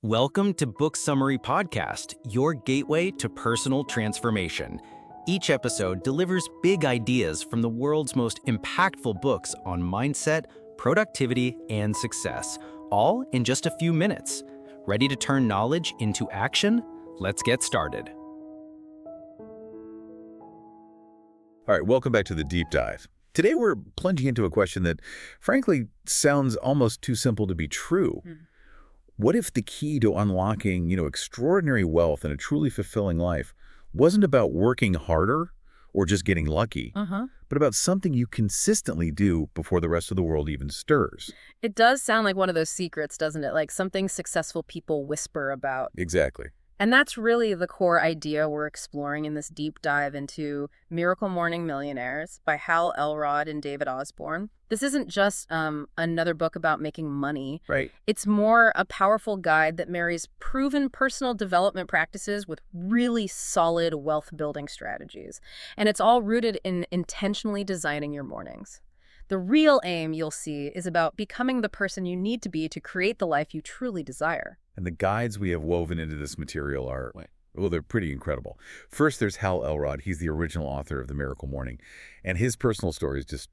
Welcome to Book Summary Podcast, your gateway to personal transformation. Each episode delivers big ideas from the world's most impactful books on mindset, productivity, and success, all in just a few minutes. Ready to turn knowledge into action? Let's get started. All right, welcome back to the deep dive. Today we're plunging into a question that, frankly, sounds almost too simple to be true. What if the key to unlocking, extraordinary wealth and a truly fulfilling life wasn't about working harder or just getting lucky, but about something you consistently do before the rest of the world even stirs? It does sound like one of those secrets, doesn't it? Like something successful people whisper about. Exactly. And that's really the core idea we're exploring in this deep dive into Miracle Morning Millionaires by Elrod and David Osborn. This isn't just another book about making money. Right. It's more a powerful guide that marries proven personal development practices with really solid wealth-building strategies. And it's all rooted in intentionally designing your mornings. The real aim, you'll see, is about becoming the person you need to be to create the life you truly desire. And the guides we have woven into this material are, well, they're pretty incredible. First, there's Elrod. He's the original author of The Miracle Morning. And his personal story is just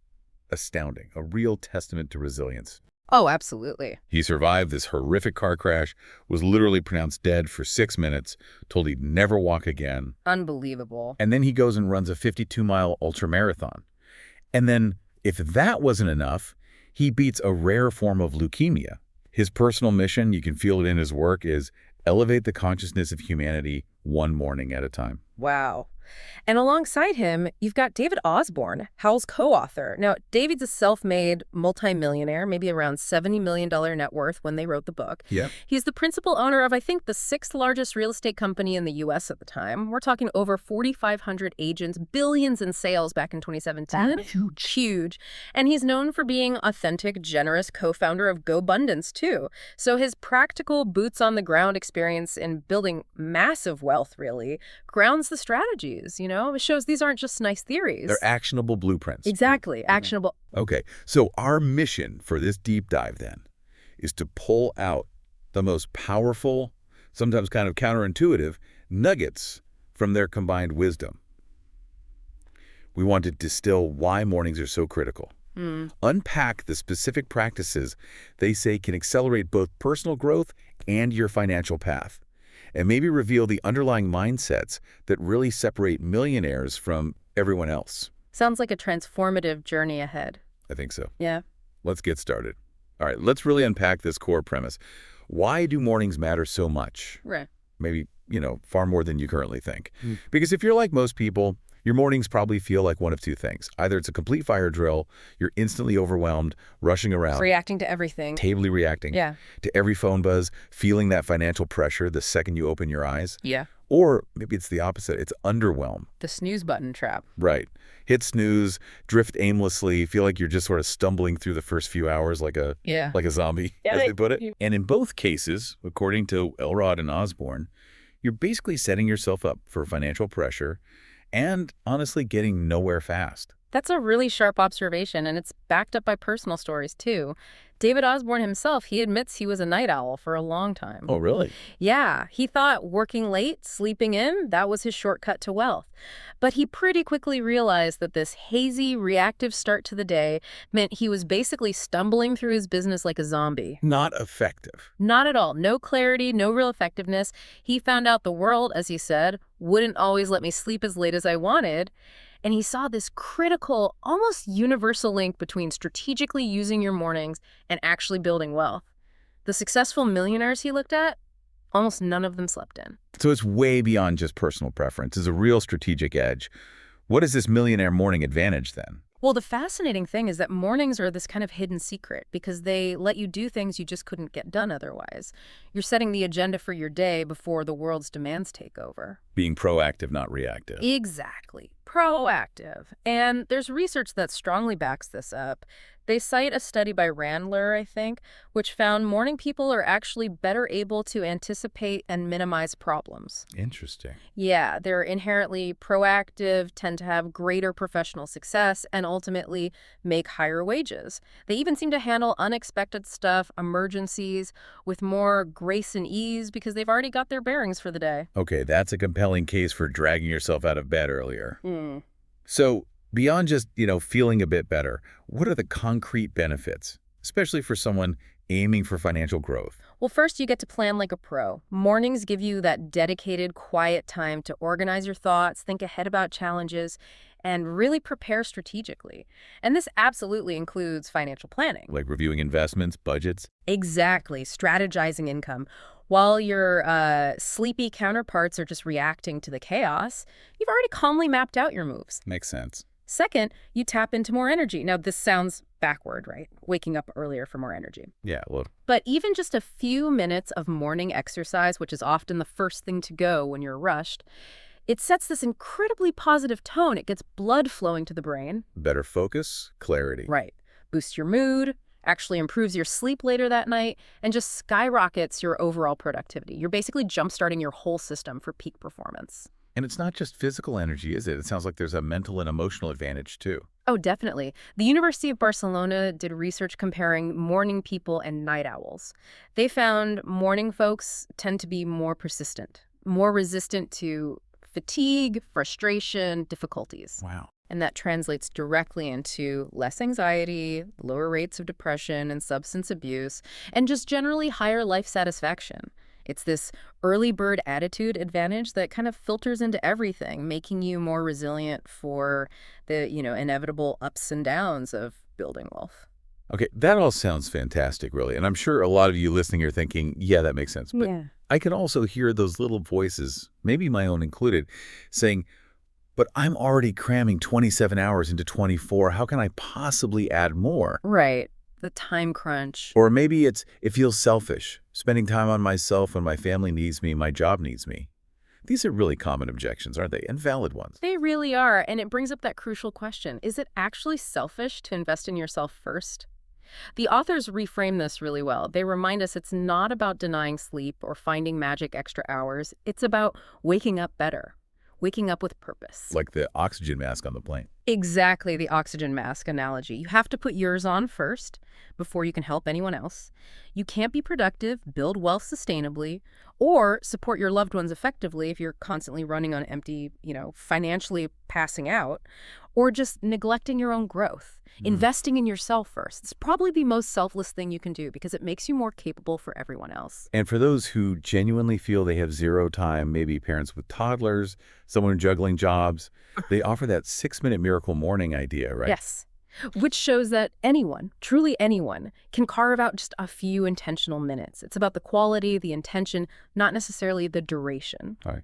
astounding, a real testament to resilience. Oh, absolutely. He survived this horrific car crash, was literally pronounced dead for 6 minutes, told he'd never walk again. Unbelievable. And then he goes and runs a 52-mile ultramarathon. And then, if that wasn't enough, he beats a rare form of leukemia. His personal mission, you can feel it in his work, is elevate the consciousness of humanity one morning at a time. Wow. And alongside him, you've got David Osborn, Howell's co-author. Now, David's a self-made multimillionaire, maybe around $70 million net worth when they wrote the book. Yep. He's the principal owner of, I think, the 6th largest real estate company in the U.S. at the time. We're talking over 4,500 agents, billions in sales back in 2017. That's huge. Huge. And he's known for being authentic, generous co-founder of GoBundance, too. So his practical boots-on-the-ground experience in building massive wealth, really, grounds the strategies. It shows these aren't just nice theories. They're actionable blueprints. Exactly. Actionable. Okay, so our mission for this deep dive then is to pull out the most powerful, sometimes kind of counterintuitive, nuggets from their combined wisdom. We want to distill why mornings are so critical. Unpack the specific practices they say can accelerate both personal growth and your financial path. And maybe reveal the underlying mindsets that really separate millionaires from everyone else. Sounds like a transformative journey ahead. I think so. Yeah. Let's get started. All right, let's really unpack this core premise. Why do mornings matter so much? Right. Maybe, far more than you currently think. Because if you're like most people, your mornings probably feel like one of two things. Either it's a complete fire drill, you're instantly overwhelmed, rushing around. Reacting to everything. Tably reacting. Yeah. To every phone buzz, feeling that financial pressure the second you open your eyes. Yeah. Or maybe it's the opposite. It's underwhelm. The snooze button trap. Right. Hit snooze, drift aimlessly, feel like you're just sort of stumbling through the first few hours like a zombie, as they put it. And in both cases, according to Elrod and Osborn, you're basically setting yourself up for financial pressure and honestly getting nowhere fast. That's a really sharp observation, and it's backed up by personal stories, too. David Osborn himself, he admits he was a night owl for a long time. Oh, really? Yeah, he thought working late, sleeping in, that was his shortcut to wealth. But he pretty quickly realized that this hazy, reactive start to the day meant he was basically stumbling through his business like a zombie. Not effective. Not at all. No clarity, no real effectiveness. He found out the world, as he said, wouldn't always let me sleep as late as I wanted. And he saw this critical, almost universal link between strategically using your mornings and actually building wealth. The successful millionaires he looked at, almost none of them slept in. So it's way beyond just personal preference. It's a real strategic edge. What is this millionaire morning advantage then? Well, the fascinating thing is that mornings are this kind of hidden secret because they let you do things you just couldn't get done otherwise. You're setting the agenda for your day before the world's demands take over. Being proactive, not reactive. Exactly. proactive. And there's research that strongly backs this up. They cite a study by Randler, I think, which found morning people are actually better able to anticipate and minimize problems. Interesting. Yeah, they're inherently proactive, tend to have greater professional success, and ultimately make higher wages. They even seem to handle unexpected stuff, emergencies, with more grace and ease because they've already got their bearings for the day. Okay, that's a compelling case for dragging yourself out of bed earlier. Hmm. So beyond just, feeling a bit better, what are the concrete benefits, especially for someone aiming for financial growth? Well, first, you get to plan like a pro. Mornings give you that dedicated, quiet time to organize your thoughts, think ahead about challenges, and really prepare strategically. And this absolutely includes financial planning. Like reviewing investments, budgets? Exactly, strategizing income. While your sleepy counterparts are just reacting to the chaos, you've already calmly mapped out your moves. Makes sense. Second, you tap into more energy. Now, this sounds backward, right? Waking up earlier for more energy. Yeah, well, But even just a few minutes of morning exercise, which is often the first thing to go when you're rushed, it sets this incredibly positive tone. It gets blood flowing to the brain. better focus, clarity. Right. Boosts your mood, actually improves your sleep later that night, and just skyrockets your overall productivity. You're basically jump-starting your whole system for peak performance. And it's not just physical energy, is it? It sounds like there's a mental and emotional advantage, too. Oh, definitely. The University of Barcelona did research comparing morning people and night owls. They found morning folks tend to be more persistent, more resistant to fatigue, frustration, difficulties. Wow. And that translates directly into less anxiety, lower rates of depression and substance abuse, and just generally higher life satisfaction. It's this early bird attitude advantage that kind of filters into everything, making you more resilient for the, inevitable ups and downs of building wealth. Okay, that all sounds fantastic, really. And I'm sure a lot of you listening are thinking, yeah, that makes sense. But Yeah. I can also hear those little voices, maybe my own included, saying, but I'm already cramming 27 hours into 24. How can I possibly add more? Right. The time crunch. Or maybe it feels selfish, spending time on myself when my family needs me, my job needs me. These are really common objections, aren't they? And valid ones. They really are. And it brings up that crucial question. Is it actually selfish to invest in yourself first? The authors reframe this really well. They remind us it's not about denying sleep or finding magic extra hours. It's about waking up better, waking up with purpose. Like the oxygen mask on the plane. Exactly, the oxygen mask analogy. You have to put yours on first before you can help anyone else. You can't be productive, build wealth sustainably, or support your loved ones effectively if you're constantly running on empty, financially passing out, or just neglecting your own growth. Investing in yourself first. It's probably the most selfless thing you can do because it makes you more capable for everyone else. And for those who genuinely feel they have zero time, maybe parents with toddlers, someone juggling jobs, they offer that 6-minute miracle morning idea, right? Yes. Which shows that anyone, truly anyone, can carve out just a few intentional minutes. It's about the quality, the intention, not necessarily the duration. All right.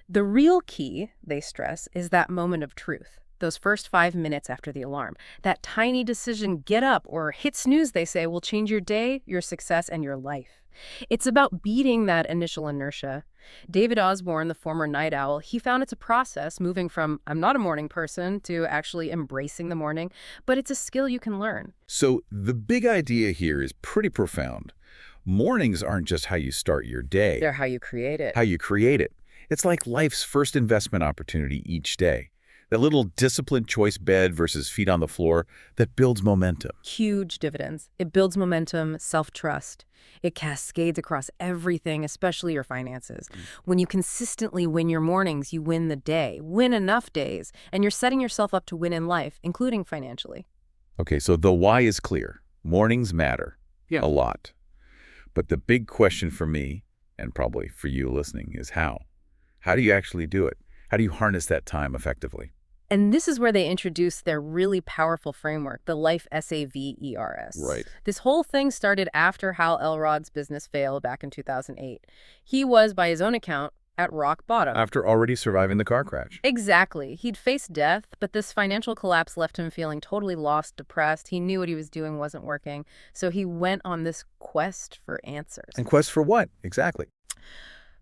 The real key, they stress, is that moment of truth. Those first 5 minutes after the alarm. That tiny decision, get up or hit snooze, they say, will change your day, your success, and your life. It's about beating that initial inertia. David Osborn, the former night owl, he found it's a process moving from I'm not a morning person to actually embracing the morning, but it's a skill you can learn. So the big idea here is pretty profound. Mornings aren't just how you start your day. They're how you create it. How you create it. It's like life's first investment opportunity each day. That little disciplined choice bed versus feet on the floor that builds momentum. Huge dividends. It builds momentum, self-trust. It cascades across everything, especially your finances. When you consistently win your mornings, you win the day, win enough days, and you're setting yourself up to win in life, including financially. Okay, so the why is clear. Mornings matter. Yeah. A lot. But the big question for me, and probably for you listening, is how? How do you actually do it? How do you harness that time effectively? And this is where they introduce their really powerful framework, the Life S.A.V.E.R.S. Right. This whole thing started after Hal Elrod's business failed back in 2008. He was, by his own account, at rock bottom. After already surviving the car crash. Exactly. He'd faced death, but this financial collapse left him feeling totally lost, depressed. He knew what he was doing wasn't working. So he went on this quest for answers. And quest for what? Exactly.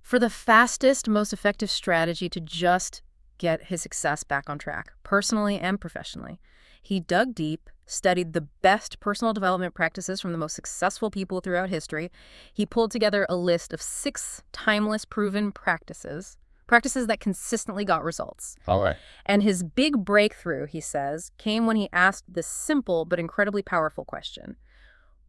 For the fastest, most effective strategy to just get his success back on track, personally and professionally. He dug deep, studied the best personal development practices from the most successful people throughout history. He pulled together a list of 6 timeless, proven practices that consistently got results. All right. And his big breakthrough, he says, came when he asked this simple but incredibly powerful question.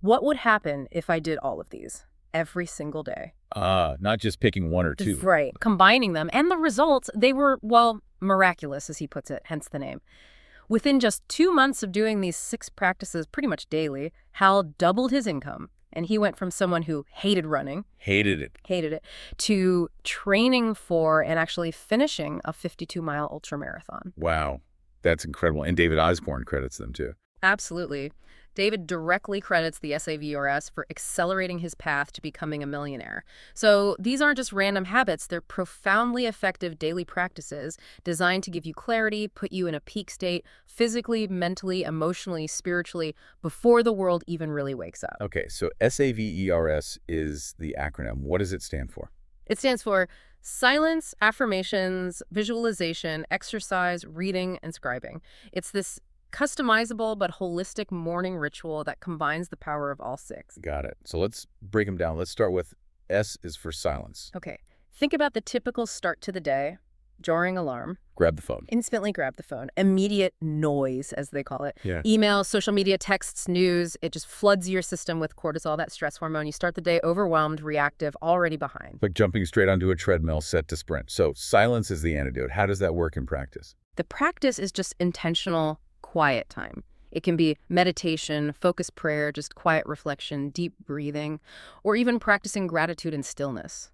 What would happen if I did all of these every single day? Not just picking one or two. Right. Combining them. And the results, they were, well, miraculous, as he puts it, hence the name. Within just 2 months of doing these 6 practices pretty much daily, Hal doubled his income. And he went from someone who hated running, hated it, to training for and actually finishing a 52-mile ultramarathon. Wow. That's incredible. And David Osborn credits them too. Absolutely. David directly credits the S.A.V.E.R.S. for accelerating his path to becoming a millionaire. So these aren't just random habits, they're profoundly effective daily practices designed to give you clarity, put you in a peak state, physically, mentally, emotionally, spiritually, before the world even really wakes up. Okay, so S.A.V.E.R.S. is the acronym. What does it stand for? It stands for silence, affirmations, visualization, exercise, reading, and scribing. It's this customizable but holistic morning ritual that combines the power of all 6. Got it. So let's break them down. Let's start with S is for silence. Okay. Think about the typical start to the day. Jarring alarm. Grab the phone. Instantly grab the phone. Immediate noise, as they call it. Yeah. Email, social media, texts, news. It just floods your system with cortisol, that stress hormone. You start the day overwhelmed, reactive, already behind. Like jumping straight onto a treadmill set to sprint. So silence is the antidote. How does that work in practice? The practice is just intentional quiet time. It can be meditation, focused prayer, just quiet reflection, deep breathing, or even practicing gratitude and stillness.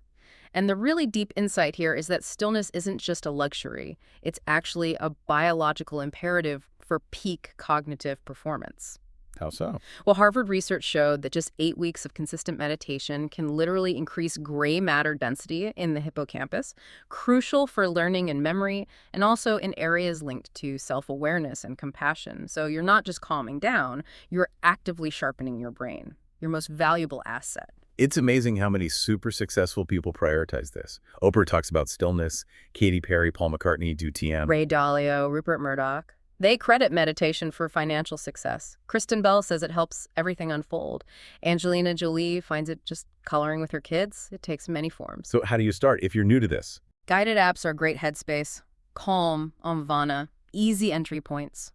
And the really deep insight here is that stillness isn't just a luxury. It's actually a biological imperative for peak cognitive performance. How so? Well, Harvard research showed that just 8 weeks of consistent meditation can literally increase gray matter density in the hippocampus, crucial for learning and memory, and also in areas linked to self-awareness and compassion. So you're not just calming down, you're actively sharpening your brain, your most valuable asset. It's amazing how many super successful people prioritize this. Oprah talks about stillness, Katy Perry, Paul McCartney do TM. Ray Dalio, Rupert Murdoch. They credit meditation for financial success. Kristen Bell says it helps everything unfold. Angelina Jolie finds it just coloring with her kids. It takes many forms. So how do you start if you're new to this? Guided apps are great headspace. Calm, Omvana, easy entry points.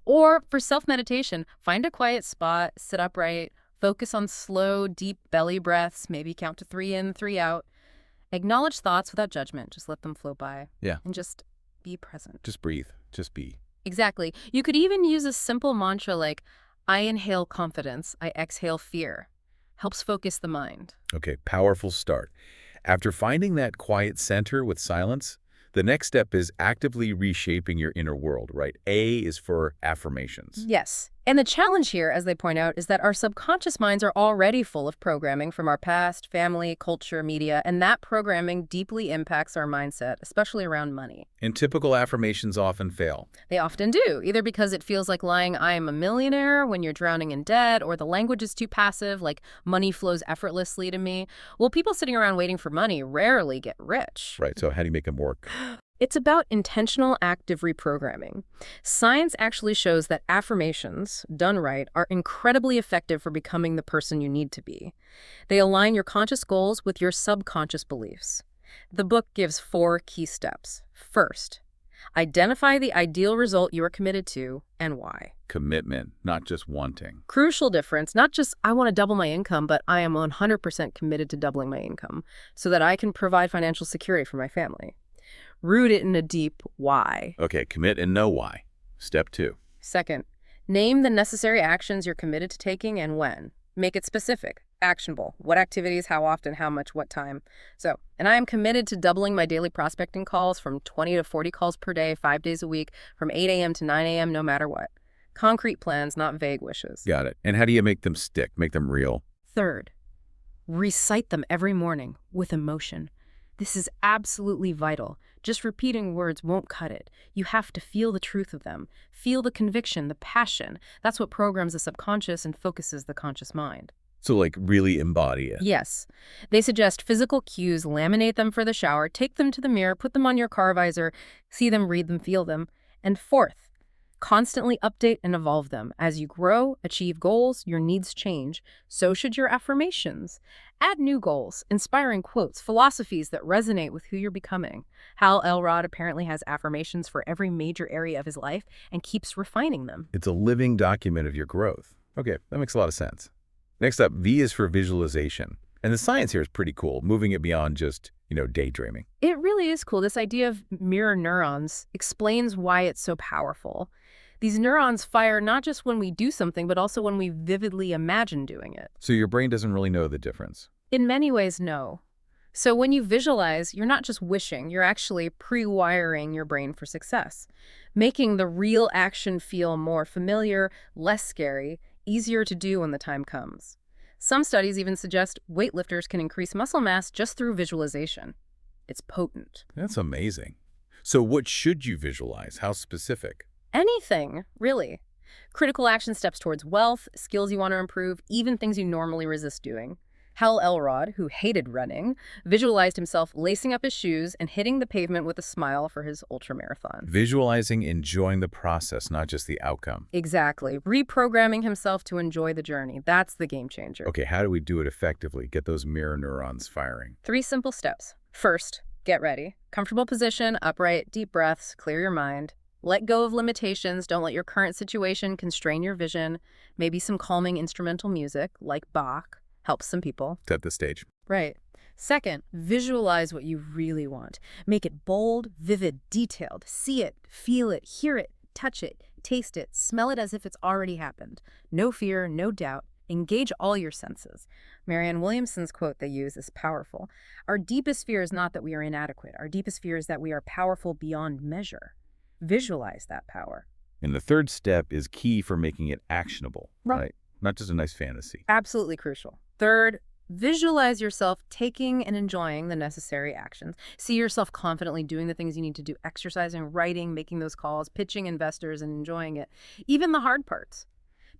Or for self-meditation, find a quiet spot, sit upright, focus on slow, deep belly breaths, maybe count to 3 in, 3 out. Acknowledge thoughts without judgment. Just let them float by. Yeah. And just be present. Just breathe. Just be. Exactly. You could even use a simple mantra like, I inhale confidence, I exhale fear. Helps focus the mind. Okay, powerful start. After finding that quiet center with silence, the next step is actively reshaping your inner world, right? A is for affirmations. Yes. And the challenge here, as they point out, is that our subconscious minds are already full of programming from our past, family, culture, media, and that programming deeply impacts our mindset, especially around money. And typical affirmations often fail. They often do, either because it feels like lying, I am a millionaire, when you're drowning in debt, or the language is too passive, like money flows effortlessly to me. Well, people sitting around waiting for money rarely get rich. Right, so how do you make them work? It's about intentional active reprogramming. Science actually shows that affirmations, done right, are incredibly effective for becoming the person you need to be. They align your conscious goals with your subconscious beliefs. The book gives 4 key steps. First, identify the ideal result you are committed to and why. Commitment, not just wanting. Crucial difference, not just I want to double my income, but I am 100% committed to doubling my income so that I can provide financial security for my family. Root it in a deep why. Okay, commit and know why. Step 2. Second, name the necessary actions you're committed to taking and when. Make it specific, actionable. What activities, how often, how much, what time. So, and I am committed to doubling my daily prospecting calls from 20 to 40 calls per day, 5 days a week, from 8 a.m. to 9 a.m., no matter what. Concrete plans, not vague wishes. Got it. And how do you make them stick, make them real? Third, recite them every morning with emotion. This is absolutely vital. Just repeating words won't cut it. You have to feel the truth of them. Feel the conviction, the passion. That's what programs the subconscious and focuses the conscious mind. So, like, really embody it. Yes. They suggest physical cues, laminate them for the shower, take them to the mirror, put them on your car visor, see them, read them, feel them. And fourth, constantly update and evolve them. As you grow, achieve goals, your needs change. So should your affirmations. Add new goals, inspiring quotes, philosophies that resonate with who you're becoming. Hal Elrod apparently has affirmations for every major area of his life and keeps refining them. It's a living document of your growth. Okay, that makes a lot of sense. Next up, V is for visualization. And the science here is pretty cool, moving it beyond just, daydreaming. It really is cool. This idea of mirror neurons explains why it's so powerful. These neurons fire not just when we do something, but also when we vividly imagine doing it. So your brain doesn't really know the difference. In many ways, no. So when you visualize, you're not just wishing, you're actually pre-wiring your brain for success, making the real action feel more familiar, less scary, easier to do when the time comes. Some studies even suggest weightlifters can increase muscle mass just through visualization. It's potent. That's amazing. So what should you visualize? How specific? Anything, really. Critical action steps towards wealth, skills you want to improve, even things you normally resist doing. Hal Elrod, who hated running, visualized himself lacing up his shoes and hitting the pavement with a smile for his ultramarathon. Visualizing enjoying the process, not just the outcome. Exactly. Reprogramming himself to enjoy the journey. That's the game changer. Okay, how do we do it effectively? Get those mirror neurons firing. 3 simple steps. First, get ready. Comfortable position, upright, deep breaths, clear your mind. Let go of limitations. Don't let your current situation constrain your vision. Maybe some calming instrumental music, like Bach, helps some people. Set the stage. Right. Second, visualize what you really want. Make it bold, vivid, detailed. See it, feel it, hear it, touch it, taste it, smell it as if it's already happened. No fear, no doubt. Engage all your senses. Marianne Williamson's quote they use is powerful. Our deepest fear is not that we are inadequate. Our deepest fear is that we are powerful beyond measure. Visualize that power. And the third step is key for making it actionable, right? Not just a nice fantasy. Absolutely crucial. Third, visualize yourself taking and enjoying the necessary actions. See yourself confidently doing the things you need to do, exercising, writing, making those calls, pitching investors, and enjoying it. Even the hard parts.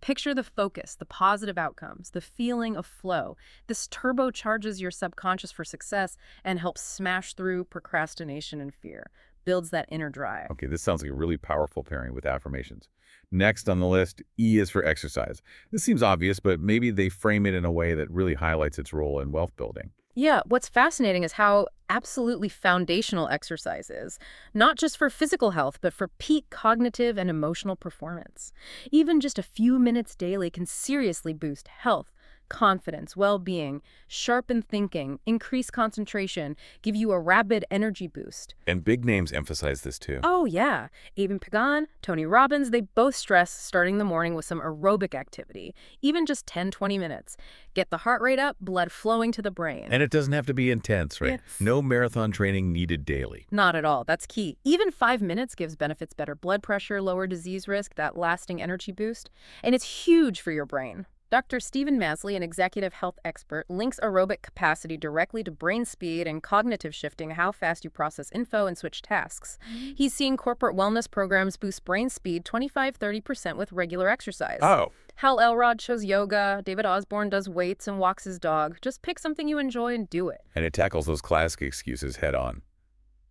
Picture the focus, the positive outcomes, the feeling of flow. This turbocharges your subconscious for success and helps smash through procrastination and fear. Builds that inner drive. Okay, this sounds like a really powerful pairing with affirmations. Next on the list, E is for exercise. This seems obvious, but maybe they frame it in a way that really highlights its role in wealth building. Yeah, what's fascinating is how absolutely foundational exercise is, not just for physical health, but for peak cognitive and emotional performance. Even just a few minutes daily can seriously boost health, confidence, well-being, sharpen thinking, increase concentration, give you a rapid energy boost. And big names emphasize this too. Oh, yeah. Eben Pagan, Tony Robbins, they both stress starting the morning with some aerobic activity, even just 10-20 minutes. Get the heart rate up, blood flowing to the brain. And it doesn't have to be intense, right? Yes. No marathon training needed daily. Not at all. That's key. Even 5 minutes gives benefits: better blood pressure, lower disease risk, that lasting energy boost. And it's huge for your brain. Dr. Stephen Masley, an executive health expert, links aerobic capacity directly to brain speed and cognitive shifting, how fast you process info and switch tasks. He's seen corporate wellness programs boost brain speed 25-30% with regular exercise. Oh. Hal Elrod shows yoga, David Osborn does weights and walks his dog. Just pick something you enjoy and do it. And it tackles those classic excuses head on.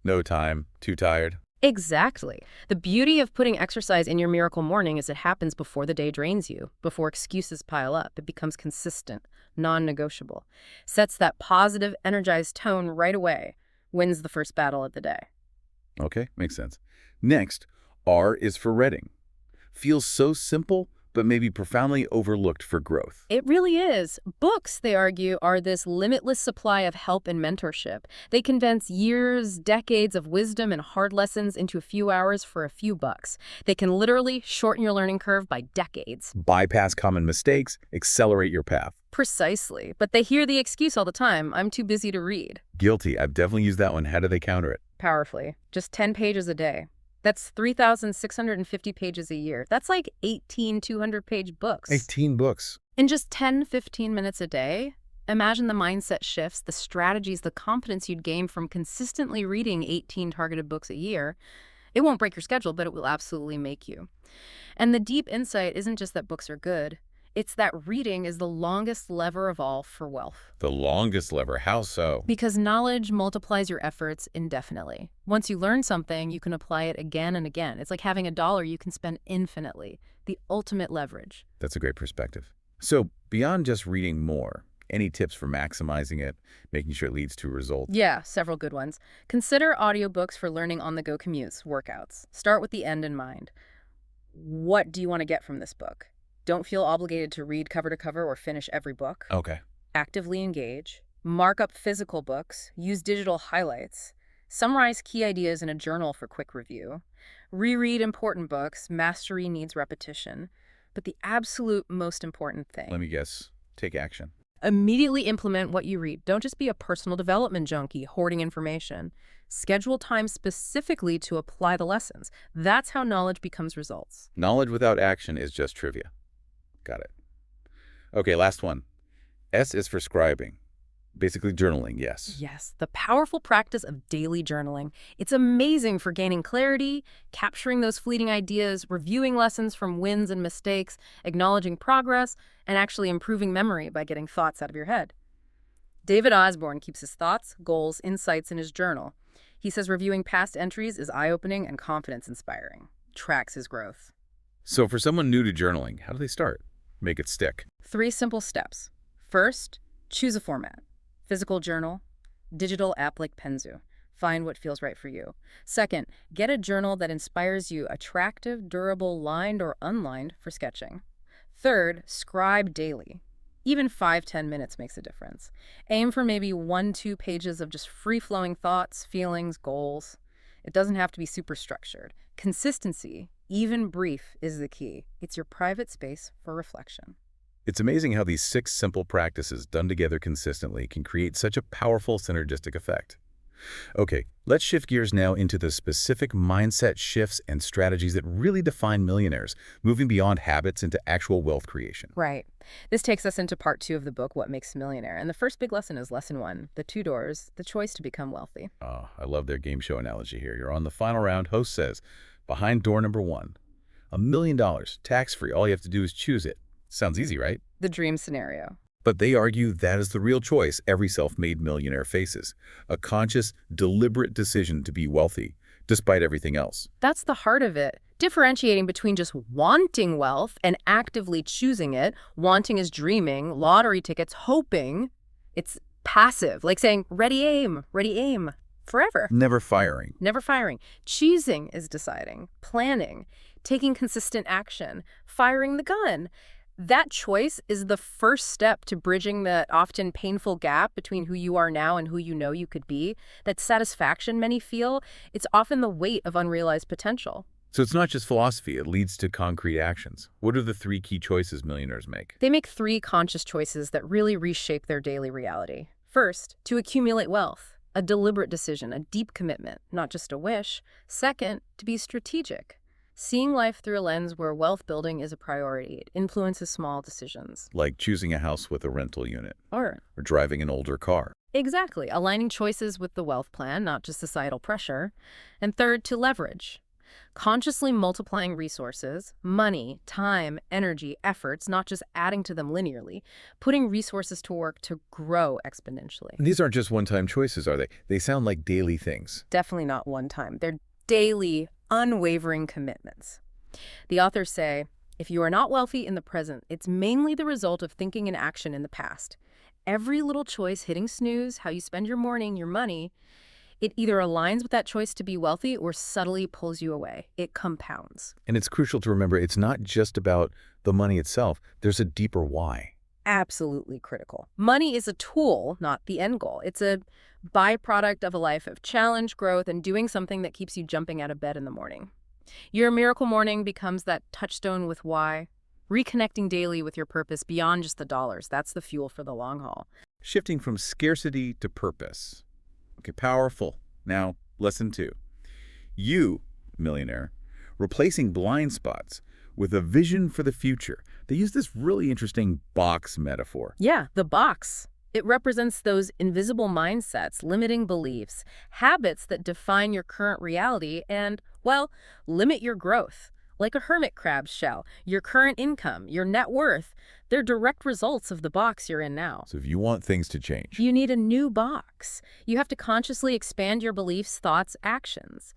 No time, too tired. Exactly. The beauty of putting exercise in your miracle morning is it happens before the day drains you, before excuses pile up. It becomes consistent, non-negotiable, sets that positive, energized tone right away, wins the first battle of the day. Okay, makes sense. Next, R is for reading. Feels so simple, but maybe profoundly overlooked for growth. It really is. Books, they argue, are this limitless supply of help and mentorship. They condense years, decades of wisdom and hard lessons into a few hours for a few bucks. They can literally shorten your learning curve by decades. Bypass common mistakes, accelerate your path. Precisely. But they hear the excuse all the time: I'm too busy to read. Guilty. I've definitely used that one. How do they counter it? Powerfully. Just 10 pages a day. That's 3,650 pages a year. That's like 18 200-page books. 18 books. In just 10-15 minutes a day, imagine the mindset shifts, the strategies, the confidence you'd gain from consistently reading 18 targeted books a year. It won't break your schedule, but it will absolutely make you. And the deep insight isn't just that books are good. It's that reading is the longest lever of all for wealth. The longest lever. How so? Because knowledge multiplies your efforts indefinitely. Once you learn something, you can apply it again and again. It's like having $1 you can spend infinitely. The ultimate leverage. That's a great perspective. So beyond just reading more, any tips for maximizing it, making sure it leads to results? Yeah, several good ones. Consider audiobooks for learning on-the-go commutes, workouts. Start with the end in mind. What do you want to get from this book? Don't feel obligated to read cover to cover or finish every book. Okay. Actively engage. Mark up physical books. Use digital highlights. Summarize key ideas in a journal for quick review. Reread important books. Mastery needs repetition. But the absolute most important thing. Let me guess. Take action. Immediately implement what you read. Don't just be a personal development junkie hoarding information. Schedule time specifically to apply the lessons. That's how knowledge becomes results. Knowledge without action is just trivia. Got it. Okay, last one. S is for scribing. Basically journaling, yes. Yes, the powerful practice of daily journaling. It's amazing for gaining clarity, capturing those fleeting ideas, reviewing lessons from wins and mistakes, acknowledging progress, and actually improving memory by getting thoughts out of your head. David Osborn keeps his thoughts, goals, insights in his journal. He says reviewing past entries is eye-opening and confidence-inspiring. Tracks his growth. So for someone new to journaling, how do they start? Make it stick. 3 simple steps. First, choose a format. Physical journal, digital app like Penzu. Find what feels right for you. Second, get a journal that inspires you, attractive, durable, lined or unlined for sketching. Third, scribe daily. Even 5-10 minutes makes a difference. Aim for maybe 1-2 pages of just free-flowing thoughts, feelings, goals. It doesn't have to be super structured. Consistency, even brief, is the key. It's your private space for reflection. It's amazing how these 6 simple practices done together consistently can create such a powerful synergistic effect. Okay, let's shift gears now into the specific mindset shifts and strategies that really define millionaires, moving beyond habits into actual wealth creation. Right. This takes us into part 2 of the book, What Makes a Millionaire. And the first big lesson is lesson 1, the 2 doors, the choice to become wealthy. Oh, I love their game show analogy here. You're on the final round. Host says, behind door number 1, $1 million, tax-free. All you have to do is choose it. Sounds easy, right? The dream scenario. But they argue that is the real choice every self-made millionaire faces. A conscious, deliberate decision to be wealthy, despite everything else. That's the heart of it. Differentiating between just wanting wealth and actively choosing it. Wanting is dreaming, lottery tickets, hoping. It's passive, like saying, ready, aim, forever. Never firing. Never firing. Choosing is deciding, planning, taking consistent action, firing the gun. That choice is the first step to bridging the often painful gap between who you are now and who you know you could be. That satisfaction many feel, it's often the weight of unrealized potential. So it's not just philosophy, it leads to concrete actions. What are the 3 key choices millionaires make? They make 3 conscious choices that really reshape their daily reality. First, to accumulate wealth, a deliberate decision, a deep commitment, not just a wish. Second, to be strategic. Seeing life through a lens where wealth building is a priority. It influences small decisions. Like choosing a house with a rental unit. Or driving an older car. Exactly. Aligning choices with the wealth plan, not just societal pressure. And third, to leverage. Consciously multiplying resources, money, time, energy, efforts, not just adding to them linearly. Putting resources to work to grow exponentially. And these aren't just one-time choices, are they? They sound like daily things. Definitely not one time. They're daily, unwavering commitments. The authors say, if you are not wealthy in the present, it's mainly the result of thinking and action in the past. Every little choice, hitting snooze, how you spend your morning, your money, it either aligns with that choice to be wealthy or subtly pulls you away. It compounds. And it's crucial to remember it's not just about the money itself. There's a deeper why. Absolutely critical. Money is a tool, not the end goal. It's a byproduct of a life of challenge, growth, and doing something that keeps you jumping out of bed in the morning. Your miracle morning becomes that touchstone with why. Reconnecting daily with your purpose beyond just the dollars. That's the fuel for the long haul. Shifting from scarcity to purpose. Okay, powerful. Now, lesson 2. You, millionaire, replacing blind spots with a vision for the future. They use this really interesting box metaphor. Yeah, the box. It represents those invisible mindsets, limiting beliefs, habits that define your current reality and, well, limit your growth. like a hermit crab's shell. Your current income, your net worth, they're direct results of the box you're in now. So if you want things to change, You need a new box. You have to consciously expand your beliefs, thoughts, actions.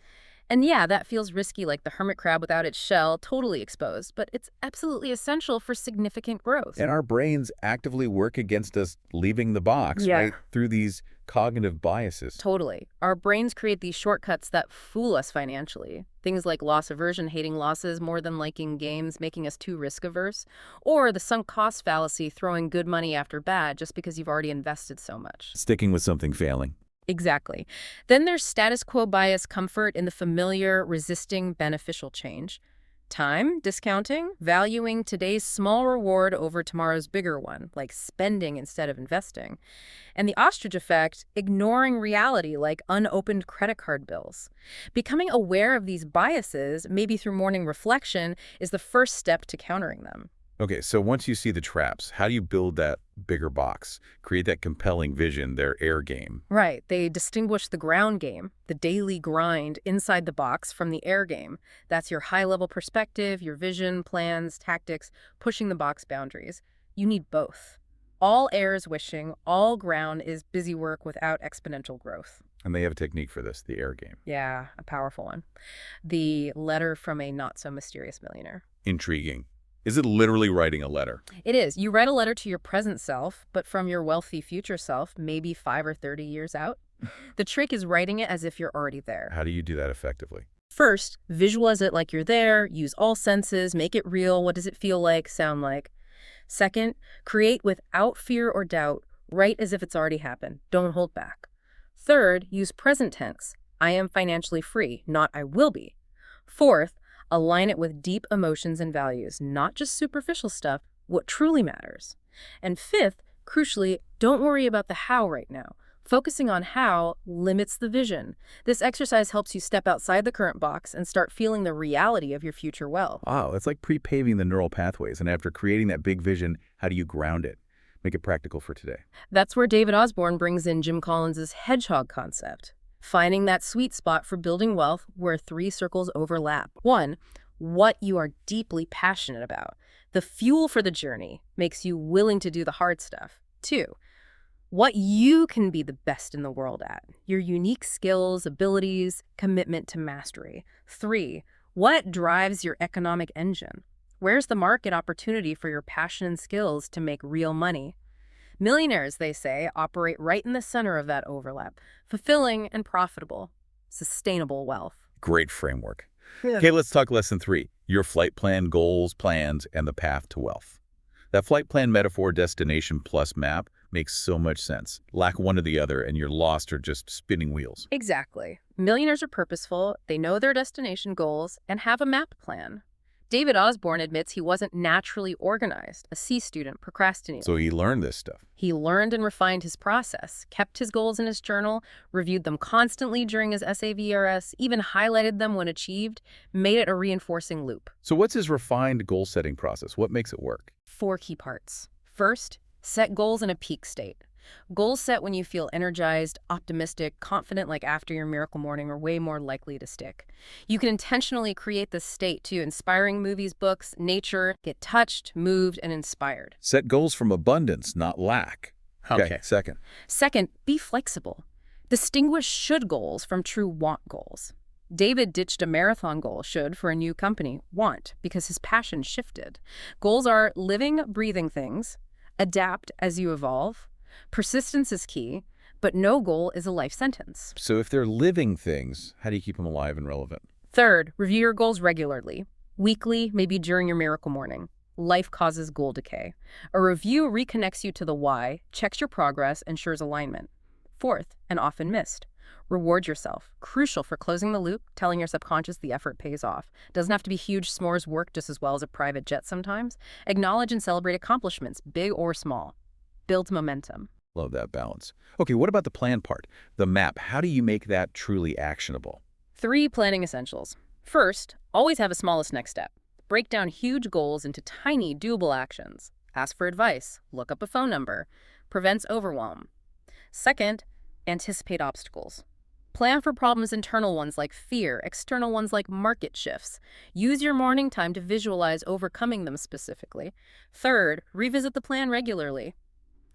And yeah, that feels risky, like the hermit crab without its shell, totally exposed, but it's absolutely essential for significant growth. and our brains actively work against us leaving the box, Yeah. right, through these cognitive biases. Totally. Our brains create these shortcuts that fool us financially. Things like loss aversion, hating losses more than liking gains, making us too risk averse, or the sunk cost fallacy, throwing good money after bad just because you've already invested so much. Sticking with something failing. Exactly. Then there's status quo bias, comfort in the familiar, resisting beneficial change. Time, discounting, valuing today's small reward over tomorrow's bigger one, like spending instead of investing. And the ostrich effect, ignoring reality like unopened credit card bills. Becoming aware of these biases, maybe through morning reflection, is the first step to countering them. Okay, so once you see the traps, how do you build that bigger box? Create that compelling vision, their air game. Right. They distinguish the ground game, the daily grind inside the box, from the air game. That's your high-level perspective, your vision, plans, tactics, pushing the box boundaries. You need both. All air is wishing, all ground is busy work without exponential growth. And they have a technique for this, the air game. Yeah, a powerful one. The letter from a not-so-mysterious millionaire. Intriguing. Is it literally writing a letter? It is. You write a letter to your present self, but from your wealthy future self, maybe 5 or 30 years out. The trick is writing it as if you're already there. How do you do that effectively? First, visualize it like you're there, use all senses, make it real. What does it feel like, sound like? Second, create without fear or doubt. Write as if it's already happened. Don't hold back. Third, use present tense. I am financially free, not I will be. Fourth, align it with deep emotions and values, not just superficial stuff, what truly matters. And fifth, crucially, don't worry about the how right now. Focusing on how limits the vision. This exercise helps you step outside the current box and start feeling the reality of your future wealth. Wow, it's like pre-paving the neural pathways. And after creating that big vision, how do you ground it? Make it practical for today. That's where David Osborn brings in Jim Collins's hedgehog concept. Finding that sweet spot for building wealth where 3 circles overlap. 1, what you are deeply passionate about. The fuel for the journey makes you willing to do the hard stuff. 2, what you can be the best in the world at. Your unique skills, abilities, commitment to mastery. 3, what drives your economic engine? Where's the market opportunity for your passion and skills to make real money? Millionaires, they say, operate right in the center of that overlap, fulfilling and profitable, sustainable wealth. Great framework. Okay, let's talk lesson 3, your flight plan, goals, plans, and the path to wealth. That flight plan metaphor, destination plus map, makes so much sense. Lack one or the other, and you're lost or just spinning wheels. Exactly. Millionaires are purposeful, they know their destination goals, and have a map plan. David Osborn admits he wasn't naturally organized, a C student, procrastinating. So he learned this stuff. He learned and refined his process, kept his goals in his journal, reviewed them constantly during his S.A.V.E.R.S., even highlighted them when achieved, made it a reinforcing loop. So what's his refined goal-setting process? What makes it work? 4 key parts. First, set goals in a peak state. Goals set when you feel energized, optimistic, confident, like after your miracle morning, are way more likely to stick. You can intentionally create this state too. Inspiring movies, books, nature, get touched, moved, and inspired. Set goals from abundance, not lack. Okay. Second, be flexible. Distinguish should goals from true want goals. David ditched a marathon goal, should, for a new company, want, because his passion shifted. Goals are living, breathing things. Adapt as you evolve. Persistence is key, but no goal is a life sentence. So if they're living things, how do you keep them alive and relevant? Third, review your goals regularly. Weekly, maybe during your miracle morning. Life causes goal decay. A review reconnects you to the why, checks your progress, ensures alignment. Fourth, and often missed, reward yourself. Crucial for closing the loop, telling your subconscious the effort pays off. Doesn't have to be huge s'mores work just as well as a private jet sometimes. Acknowledge and celebrate accomplishments, big or small. Builds momentum. Love that balance. Okay, what about the plan part? The map, how do you make that truly actionable? 3 planning essentials. First, always have a smallest next step. Break down huge goals into tiny, doable actions. Ask for advice. Look up a phone number. Prevents overwhelm. Second, anticipate obstacles. Plan for problems, internal ones like fear, external ones like market shifts. Use your morning time to visualize overcoming them specifically. Third, revisit the plan regularly.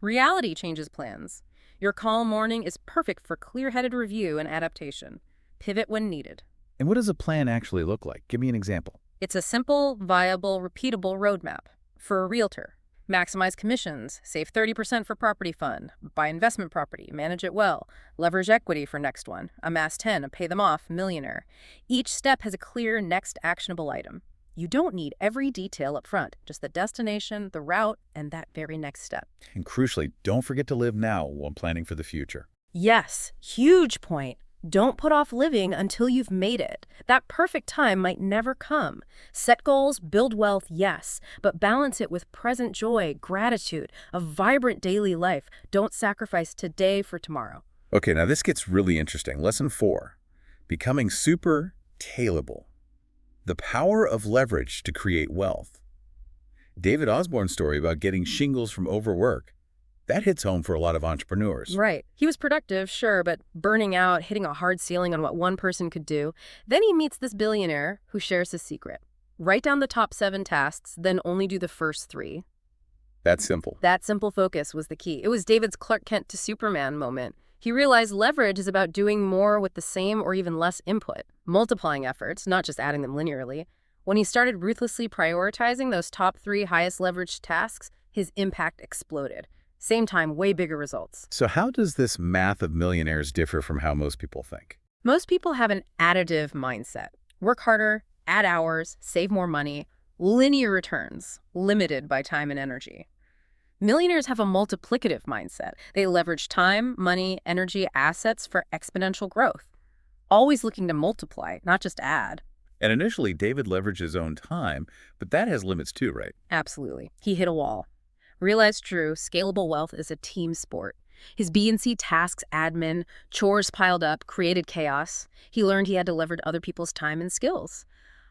Reality changes plans. Your calm morning is perfect for clear-headed review and adaptation. Pivot when needed. And what does a plan actually look like? Give me an example. It's a simple, viable, repeatable roadmap. For a realtor, maximize commissions, save 30% for property fund, buy investment property, manage it well, leverage equity for next one, amass 10 and pay them off, millionaire. Each step has a clear next actionable item. You don't need every detail up front, just the destination, the route, and that very next step. And crucially, don't forget to live now while planning for the future. Yes, huge point. Don't put off living until you've made it. That perfect time might never come. Set goals, build wealth, yes, but balance it with present joy, gratitude, a vibrant daily life. Don't sacrifice today for tomorrow. Okay, now this gets really interesting. Lesson 4, becoming super tailable. The power of leverage to create wealth. David Osborn's story about getting shingles from overwork, that hits home for a lot of entrepreneurs. Right. He was productive, sure, but burning out, hitting a hard ceiling on what one person could do. Then he meets this billionaire who shares his secret. Write down the top 7 tasks, then only do the first 3. That's simple. That simple focus was the key. It was David's Clark Kent to Superman moment. He realized leverage is about doing more with the same or even less input, multiplying efforts, not just adding them linearly. When he started ruthlessly prioritizing those top 3 highest leveraged tasks, his impact exploded. Same time, way bigger results. So how does this math of millionaires differ from how most people think? Most people have an additive mindset. Work harder, add hours, save more money, linear returns, limited by time and energy. Millionaires have a multiplicative mindset. They leverage time, money, energy, assets for exponential growth. Always looking to multiply, not just add. And initially, David leveraged his own time, but that has limits too, right? Absolutely. He hit a wall. Realized true, scalable wealth is a team sport. His B&C tasks, admin, chores piled up, created chaos. He learned he had to leverage other people's time and skills.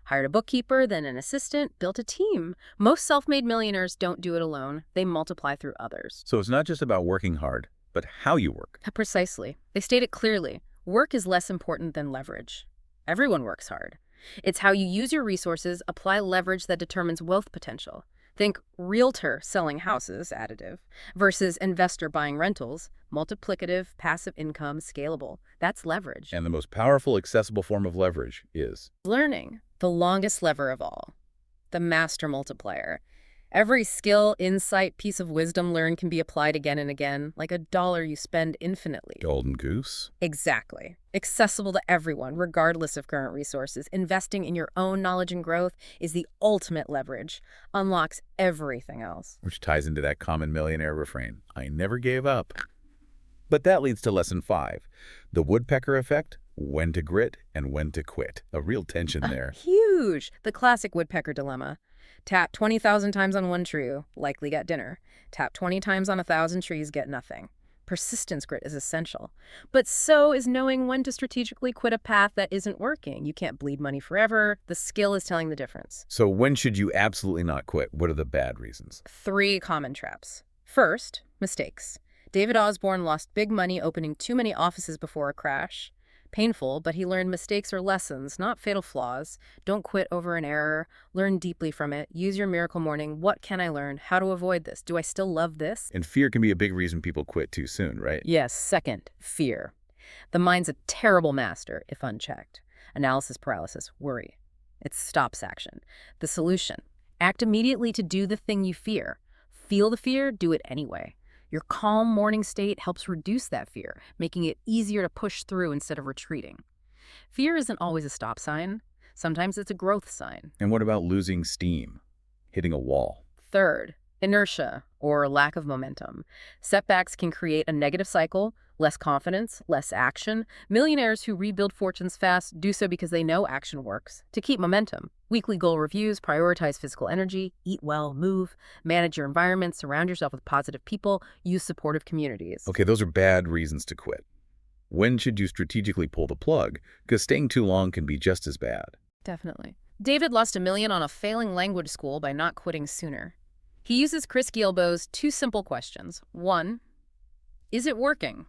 Hired a bookkeeper, then an assistant, built a team. Most self-made millionaires don't do it alone. They multiply through others. So it's not just about working hard, but how you work. Precisely. They state it clearly. Work is less important than leverage. Everyone works hard. It's how you use your resources, apply leverage that determines wealth potential. Think realtor selling houses, additive, versus investor buying rentals, multiplicative, passive income, scalable. That's leverage. And the most powerful, accessible form of leverage is Learning, the longest lever of all, the master multiplier. Every skill, insight, piece of wisdom learned can be applied again and again, like $1 you spend infinitely. golden goose. Exactly. Accessible to everyone, regardless of current resources. Investing in your own knowledge and growth is the ultimate leverage. Unlocks everything else. Which ties into that common millionaire refrain, I never gave up. But that leads to lesson 5, the woodpecker effect, when to grit and when to quit. A real tension there. Huge. The classic woodpecker dilemma. Tap 20,000 times on one tree, likely get dinner. Tap 20 times on 1,000 trees, get nothing. Persistence grit is essential. But so is knowing when to strategically quit a path that isn't working. You can't bleed money forever. The skill is telling the difference. So when should you absolutely not quit? What are the bad reasons? 3 common traps. First, mistakes. David Osborn lost big money opening too many offices before a crash. Painful, but he learned mistakes are lessons, not fatal flaws. Don't quit over an error. Learn deeply from it. Use your miracle morning. What can I learn? How to avoid this? Do I still love this? And fear can be a big reason people quit too soon, right? Yes. Second, fear. The mind's a terrible master if unchecked. Analysis paralysis, worry. It stops action. The solution: act immediately to do the thing you fear. Feel the fear, do it anyway. Your calm morning state helps reduce that fear, making it easier to push through instead of retreating. Fear isn't always a stop sign. Sometimes it's a growth sign. And what about losing steam, hitting a wall? Third, inertia or lack of momentum. Setbacks can create a negative cycle, less confidence, less action. Millionaires who rebuild fortunes fast do so because they know action works. To keep momentum, weekly goal reviews, prioritize physical energy, eat well, move, manage your environment, surround yourself with positive people, use supportive communities. Okay, those are bad reasons to quit. When should you strategically pull the plug? Because staying too long can be just as bad. Definitely. David lost $1 million on a failing language school by not quitting sooner. He uses Chris Guillebeau's 2 simple questions. 1, is it working?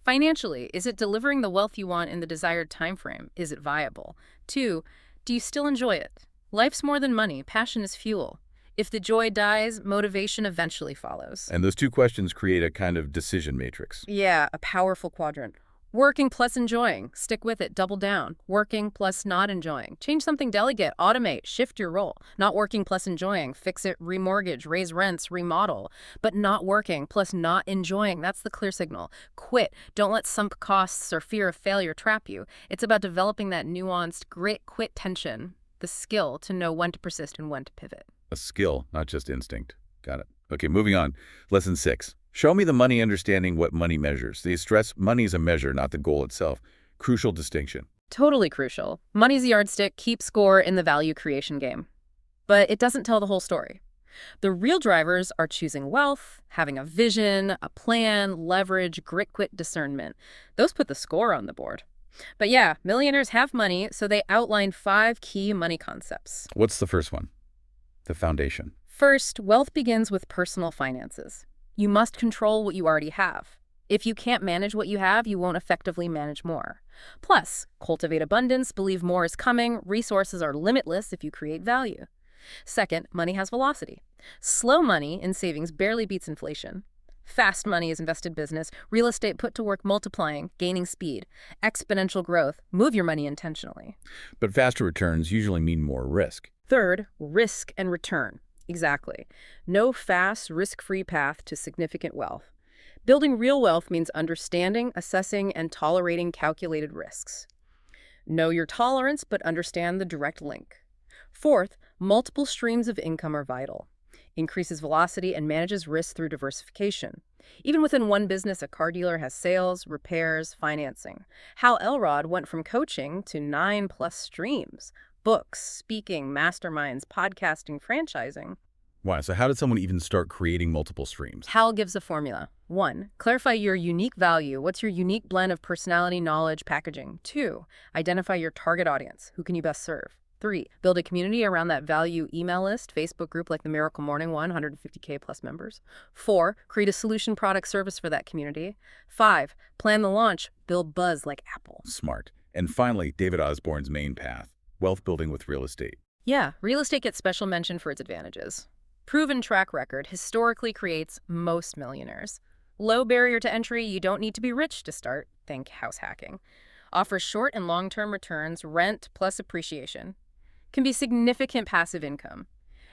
Financially, is it delivering the wealth you want in the desired time frame? Is it viable? 2, do you still enjoy it? Life's more than money. Passion is fuel. If the joy dies, motivation eventually follows. And those two questions create a kind of decision matrix. Yeah, a powerful quadrant. Working plus enjoying. Stick with it. Double down. Working plus not enjoying. Change something, delegate, automate, shift your role. Not working plus enjoying. Fix it, remortgage, raise rents, remodel. But not working plus not enjoying. That's the clear signal. Quit. Don't let sunk costs or fear of failure trap you. It's about developing that nuanced grit-quit tension, the skill to know when to persist and when to pivot. A skill, not just instinct. Got it. Okay, moving on. Lesson 6. Show me the money understanding what money measures. They stress money is a measure, not the goal itself. Crucial distinction. Totally crucial. Money's a yardstick, keep score in the value creation game. But it doesn't tell the whole story. The real drivers are choosing wealth, having a vision, a plan, leverage, grit-quit discernment. Those put the score on the board. But yeah, millionaires have money, so they outline 5 key money concepts. What's the first one? The foundation. First, wealth begins with personal finances. You must control what you already have. If you can't manage what you have, you won't effectively manage more. Plus, cultivate abundance, believe more is coming, resources are limitless if you create value. Second, money has velocity. Slow money in savings barely beats inflation. Fast money is invested business, real estate put to work multiplying, gaining speed, exponential growth. Move your money intentionally. But faster returns usually mean more risk. Third, risk and return. Exactly. No fast, risk-free path to significant wealth. Building real wealth means understanding, assessing, and tolerating calculated risks. Know your tolerance, but understand the direct link. Fourth, multiple streams of income are vital. Increases velocity and manages risk through diversification. Even within one business, a car dealer has sales, repairs, financing. How Elrod went from coaching to 9+ streams. Books, speaking, masterminds, podcasting, franchising. Wow, so how did someone even start creating multiple streams? Hal gives a formula. 1, clarify your unique value. What's your unique blend of personality, knowledge, packaging? 2, identify your target audience. Who can you best serve? 3, build a community around that value email list, Facebook group like the Miracle Morning one, 150K plus members. 4, create a solution, product, service for that community. 5, plan the launch, build buzz like Apple. Smart. And finally, David Osborn's main path. Wealth building with real estate. Yeah, real estate gets special mention for its advantages. Proven track record historically creates most millionaires. Low barrier to entry, you don't need to be rich to start. Think house hacking. Offers short and long-term returns, rent plus appreciation. Can be significant passive income.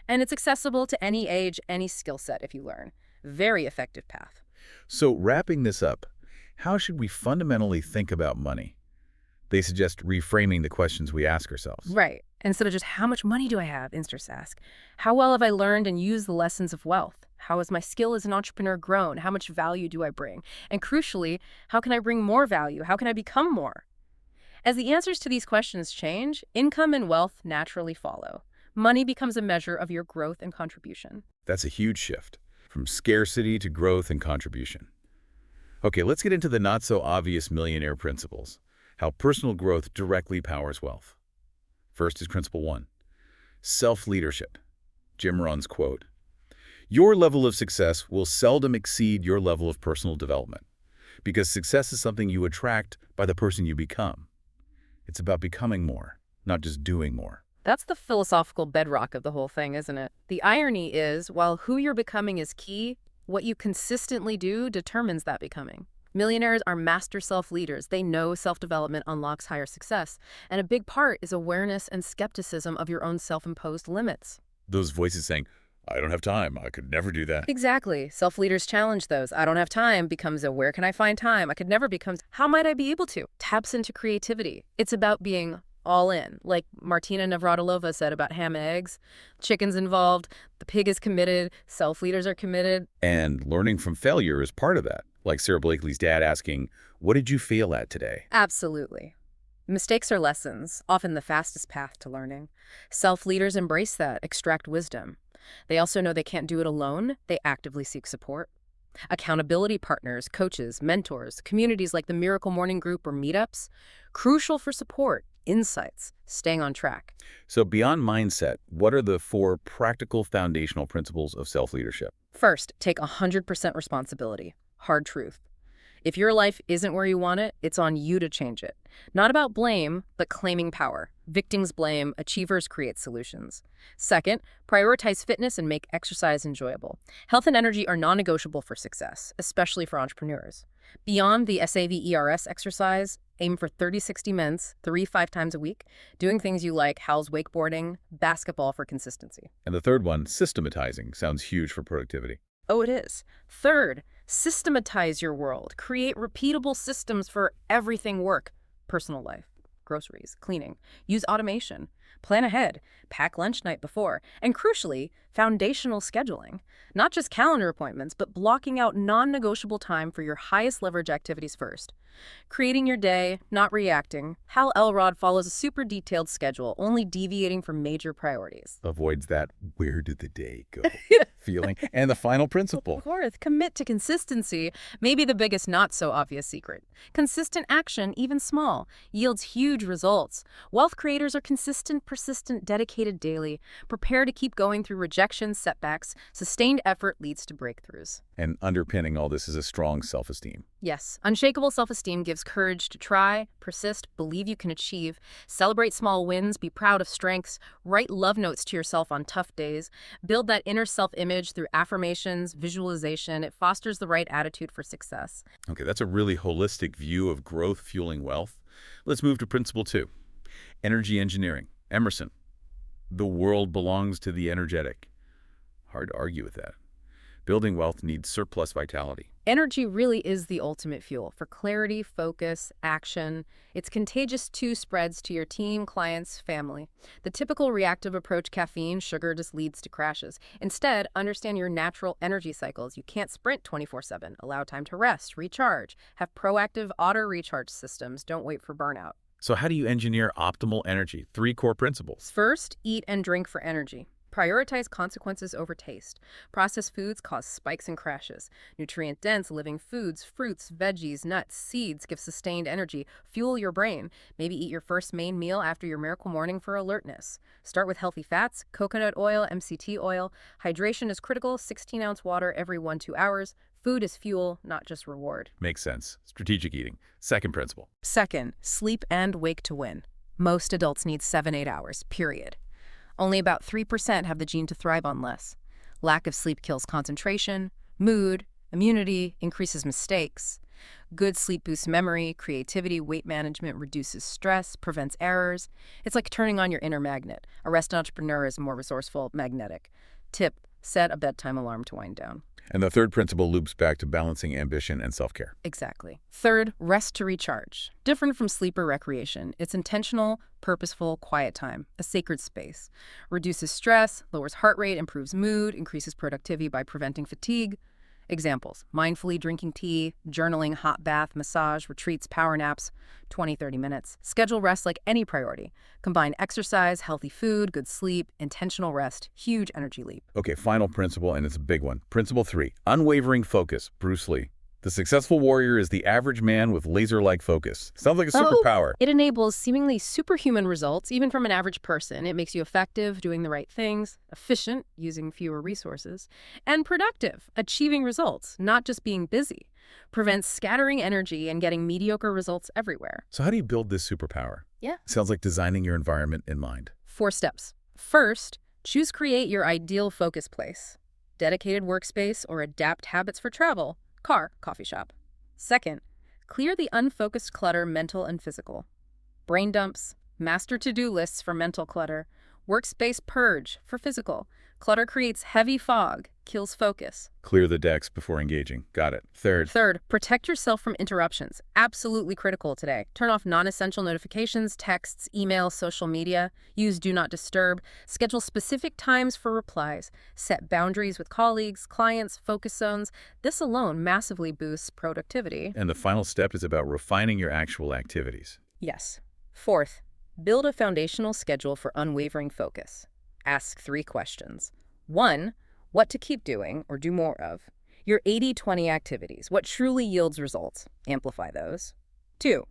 And it's accessible to any age, any skill set if you learn. Very effective path. So wrapping this up, how should we fundamentally think about money? They suggest reframing the questions we ask ourselves. Right. Instead of just how much money do I have, instead ask, how well have I learned and used the lessons of wealth? How has my skill as an entrepreneur grown? How much value do I bring? And crucially, how can I bring more value? How can I become more? As the answers to these questions change, income and wealth naturally follow. Money becomes a measure of your growth and contribution. That's a huge shift, from scarcity to growth and contribution. Okay, let's get into the not-so-obvious millionaire principles. How personal growth directly powers wealth. First is Principle 1, self-leadership. Jim Rohn's quote, "Your level of success will seldom exceed your level of personal development, because success is something you attract by the person you become. It's about becoming more, not just doing more." That's the philosophical bedrock of the whole thing, isn't it? The irony is, while who you're becoming is key, what you consistently do determines that becoming. Millionaires are master self-leaders. They know self-development unlocks higher success. And a big part is awareness and skepticism of your own self-imposed limits. Those voices saying, "I don't have time, I could never do that." Exactly. Self-leaders challenge those. I don't have time becomes a where can I find time? I could never becomes how might I be able to? Taps into creativity. It's about being all in. Like Martina Navratilova said about ham and eggs. Chicken's involved, the pig is committed, self-leaders are committed. And learning from failure is part of that. Like Sarah Blakely's dad asking, "What did you fail at today?" Absolutely. Mistakes are lessons, often the fastest path to learning. Self-leaders embrace that, extract wisdom. They also know they can't do it alone. They actively seek support. Accountability partners, coaches, mentors, communities like the Miracle Morning Group or meetups, crucial for support, insights, staying on track. So beyond mindset, what are the 4 practical foundational principles of self-leadership? First, take 100% responsibility. Hard truth. If your life isn't where you want it, it's on you to change it. Not about blame, but claiming power. Victims blame, achievers create solutions. Second, prioritize fitness and make exercise enjoyable. Health and energy are non-negotiable for success, especially for entrepreneurs. Beyond the S.A.V.E.R.S exercise, aim for 30-60 minutes, 3-5 times a week, doing things you like, Hal's wakeboarding, basketball for consistency. And the third one, systematizing, sounds huge for productivity. Oh, it is. Third, systematize your world. Create repeatable systems for everything: work, personal life, groceries, cleaning. Use automation. Plan ahead. Pack lunch night before. And crucially, foundational scheduling. Not just calendar appointments, but blocking out non-negotiable time for your highest leverage activities first. Creating your day, not reacting. Hal Elrod follows a super detailed schedule, only deviating from major priorities. Avoids that "where did the day go" feeling. And the final principle. Fourth, commit to consistency, maybe the biggest not-so-obvious secret. Consistent action, even small, yields huge results. Wealth creators are consistent, persistent, dedicated daily. Prepare to keep going through rejections, setbacks. Sustained effort leads to breakthroughs. And underpinning all this is a strong self-esteem. Yes, unshakable self-esteem gives courage to try, persist, believe you can achieve, celebrate small wins, be proud of strengths, write love notes to yourself on tough days, build that inner self-image through affirmations, visualization. It fosters the right attitude for success. Okay, that's a really holistic view of growth fueling wealth. Let's move to principle 2. Energy engineering. Emerson. The world belongs to the energetic. Hard to argue with that. Building wealth needs surplus vitality. Energy really is the ultimate fuel for clarity, focus, action. It's contagious too, spreads to your team, clients, family. The typical reactive approach, caffeine, sugar, just leads to crashes. Instead, understand your natural energy cycles. You can't sprint 24/7. Allow time to rest, recharge. Have proactive auto-recharge systems. Don't wait for burnout. So how do you engineer optimal energy? 3 core principles. First, eat and drink for energy. Prioritize consequences over taste. Processed foods cause spikes and crashes. Nutrient-dense living foods, fruits, veggies, nuts, seeds give sustained energy. Fuel your brain. Maybe eat your first main meal after your Miracle Morning for alertness. Start with healthy fats, coconut oil, MCT oil. Hydration is critical, 16-ounce water every 1-2 hours. Food is fuel, not just reward. Makes sense. Strategic eating. Second principle. Second, sleep and wake to win. Most adults need 7-8 hours, period. Only about 3% have the gene to thrive on less. Lack of sleep kills concentration, mood, immunity, increases mistakes. Good sleep boosts memory, creativity, weight management, reduces stress, prevents errors. It's like turning on your inner magnet. A rest entrepreneur is more resourceful, magnetic. Tip, set a bedtime alarm to wind down. And the third principle loops back to balancing ambition and self-care. Exactly. Third, rest to recharge. Different from sleep or recreation, it's intentional, purposeful, quiet time, a sacred space. Reduces stress, lowers heart rate, improves mood, increases productivity by preventing fatigue. Examples: mindfully drinking tea, journaling, hot bath, massage, retreats, power naps, 20-30 minutes. Schedule rest like any priority. Combine exercise, healthy food, good sleep, intentional rest, huge energy leap. Okay, final principle, and it's a big one. Principle 3, unwavering focus. Bruce Lee. The successful warrior is the average man with laser-like focus. Sounds like a superpower. It enables seemingly superhuman results, even from an average person. It makes you effective, doing the right things, efficient, using fewer resources, and productive, achieving results, not just being busy. Prevents scattering energy and getting mediocre results everywhere. So how do you build this superpower? Yeah. Sounds like designing your environment in mind. 4 steps. First, create your ideal focus place. Dedicated workspace or adapt habits for travel. Car, coffee shop. Second, clear the unfocused clutter, mental and physical. Brain dumps, master to-do lists for mental clutter. Workspace purge for physical. Clutter creates heavy fog, kills focus. Clear the decks before engaging. Got it. Third, Protect yourself from interruptions. Absolutely critical today. Turn off non-essential notifications, texts, email, social media. Use Do Not Disturb. Schedule specific times for replies. Set boundaries with colleagues, clients, focus zones. This alone massively boosts productivity. and the final step is about refining your actual activities. Yes. Fourth, build a foundational schedule for unwavering focus. Ask 3 questions. 1, what to keep doing or do more of. Your 80-20 activities. What truly yields results? Amplify those. 2,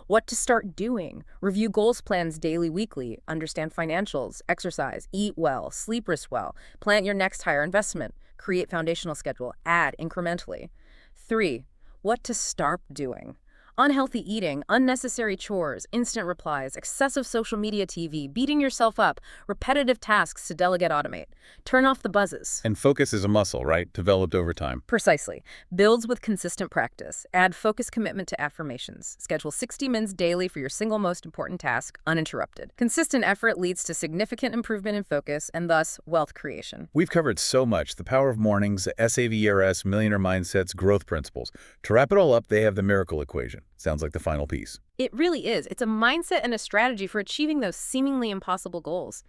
what to start doing. Review goals plans daily, weekly. Understand financials, exercise, eat well, sleep rest well. Plan your next higher investment. Create foundational schedule. Add incrementally. 3, what to stop doing. Unhealthy eating, unnecessary chores, instant replies, excessive social media TV, beating yourself up, repetitive tasks to delegate automate. Turn off the buzzes. And focus is a muscle, right? Developed over time. Precisely. Builds with consistent practice. Add focused commitment to affirmations. Schedule 60 minutes daily for your single most important task, uninterrupted. Consistent effort leads to significant improvement in focus and thus wealth creation. We've covered so much: the power of mornings, the S.A.V.E.R.S, millionaire mindsets, growth principles. To wrap it all up, they have the miracle equation. Sounds like the final piece. It really is. It's a mindset and a strategy for achieving those seemingly impossible goals.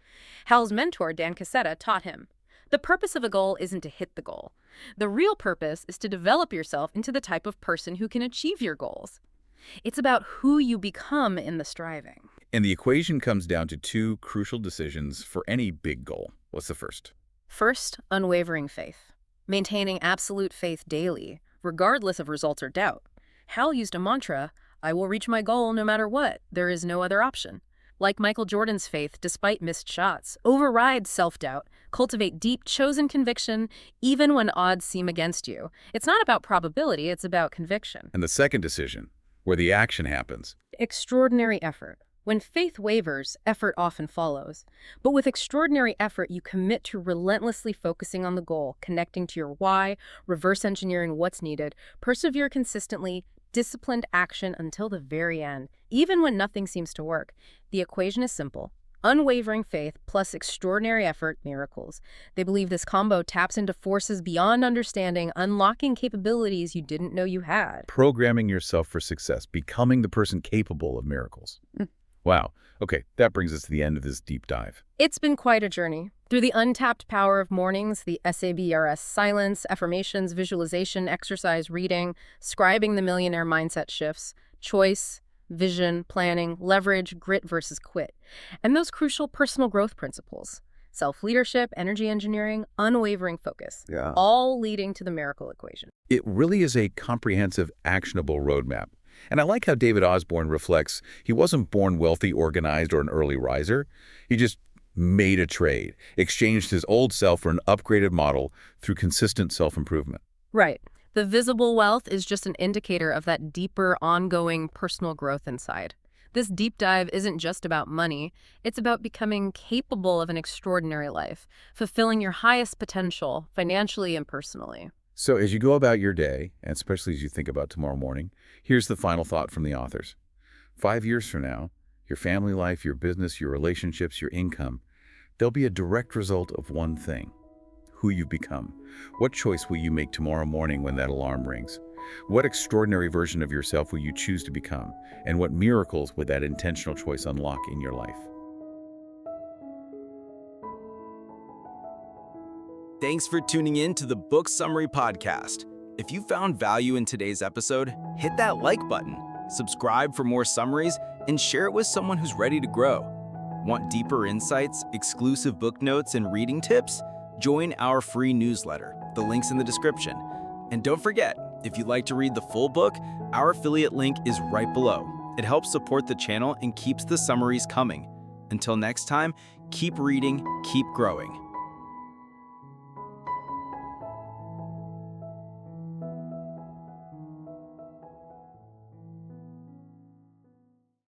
Hal's mentor, Dan Cassetta, taught him, the purpose of a goal isn't to hit the goal. The real purpose is to develop yourself into the type of person who can achieve your goals. It's about who you become in the striving. And the equation comes down to two crucial decisions for any big goal. What's the first? First, unwavering faith. Maintaining absolute faith daily, regardless of results or doubt. Hal used a mantra, I will reach my goal no matter what. There is no other option. Like Michael Jordan's faith, despite missed shots, override self-doubt, cultivate deep, chosen conviction, even when odds seem against you. It's not about probability, it's about conviction. And the second decision, where the action happens. Extraordinary effort. When faith wavers, effort often follows. But with extraordinary effort, you commit to relentlessly focusing on the goal, connecting to your why, reverse engineering what's needed, persevere consistently, disciplined action until the very end, even when nothing seems to work. The equation is simple. Unwavering faith plus extraordinary effort, miracles. They believe this combo taps into forces beyond understanding, unlocking capabilities you didn't know you had. Programming yourself for success, becoming the person capable of miracles. Wow. Okay, that brings us to the end of this deep dive. It's been quite a journey. Through the untapped power of mornings, the S.A.V.E.R.S silence, affirmations, visualization, exercise, reading, scribing the millionaire mindset shifts, choice, vision, planning, leverage, grit versus quit, and those crucial personal growth principles, self-leadership, energy engineering, unwavering focus, all leading to the miracle equation. It really is a comprehensive, actionable roadmap. And I like how David Osborn reflects he wasn't born wealthy, organized, or an early riser. He just made a trade, exchanged his old self for an upgraded model through consistent self-improvement. Right. The visible wealth is just an indicator of that deeper, ongoing personal growth inside. This deep dive isn't just about money. It's about becoming capable of an extraordinary life, fulfilling your highest potential, financially and personally. So as you go about your day, and especially as you think about tomorrow morning, here's the final thought from the authors. 5 years from now, your family life, your business, your relationships, your income, they'll be a direct result of one thing: who you've become. What choice will you make tomorrow morning when that alarm rings? What extraordinary version of yourself will you choose to become? And what miracles would that intentional choice unlock in your life? Thanks for tuning in to the Book Summary Podcast. If you found value in today's episode, hit that like button, subscribe for more summaries, and share it with someone who's ready to grow. Want deeper insights, exclusive book notes, and reading tips? Join our free newsletter. The link's in the description. And don't forget, if you'd like to read the full book, our affiliate link is right below. It helps support the channel and keeps the summaries coming. Until next time, keep reading, keep growing.